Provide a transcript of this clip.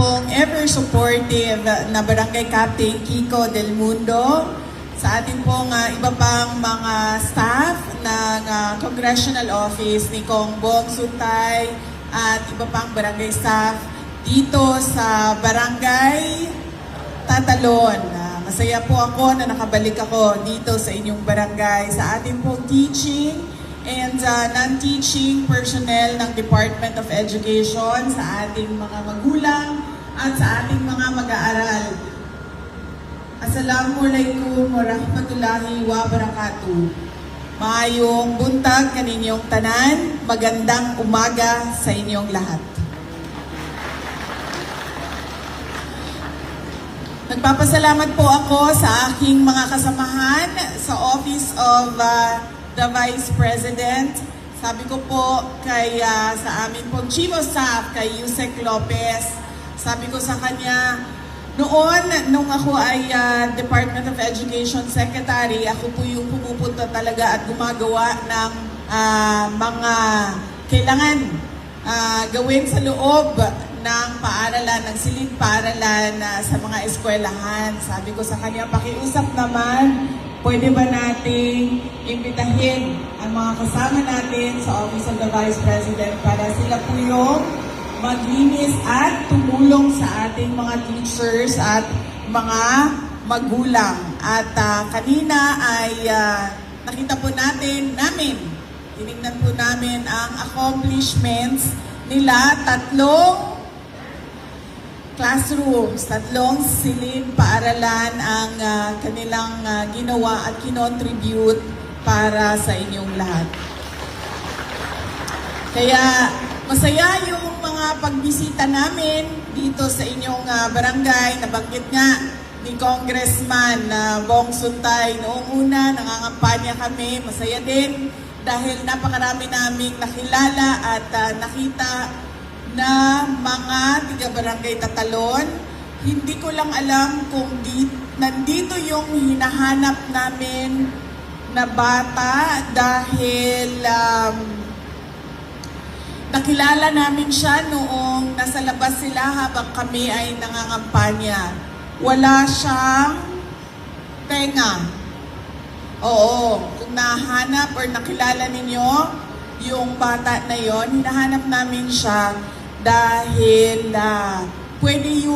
pong ever-supportive na Barangay Captain Kiko Del Mundo, sa ating pong iba pang mga staff ng Congressional Office ni Kong Bong Sutay at iba pang barangay staff dito sa Barangay Tatalon. Masaya po ako na nakabalik ako dito sa inyong barangay, sa ating pong teaching and non-teaching personnel ng Department of Education, sa ating mga magulang at sa ating mga mag-aaral. Assalamualaikum warahmatullahi wabarakatuh. Maayong buntag kaninyong tanan, magandang umaga sa inyong lahat. Nagpapasalamat po ako sa aking mga kasamahan sa Office of the Vice President. Sabi ko po sa amin pong Chief of Staff, kay Yusek Lopez, sabi ko sa kanya, nung ako ay Department of Education Secretary, ako po yung pumupunta talaga at gumagawa ng mga kailangan gawin sa loob ng paaralan, ng silid paaralan sa mga eskwelahan. Sabi ko sa kanya, pakiusap naman, pwede ba nating imbitahin ang mga kasama natin sa Office of the Vice President para sila po yung maglinis at tumulong sa ating mga teachers at mga magulang. At kanina ay nakita po tinignan po namin ang accomplishments nila, 3 classrooms, 3 silid paaralan ang kanilang ginawa at kinontribute para sa inyong lahat. Kaya masaya yung mga pagbisita namin dito sa inyong barangay. Nabanggit nga ni Congressman Bong Sutay noong una, nangangampanya kami. Masaya din dahil napakarami naming nakilala at nakita na mga tiga-barangay Tatalon. Hindi ko lang alam kung nandito yung hinahanap namin na bata dahil nakilala namin siya noong nasa labas sila habang kami ay nangangampanya. Wala siyang tenga. Oo, kung nahanap or nakilala ninyo yung bata na yon, hinahanap namin siya dahil pwede yung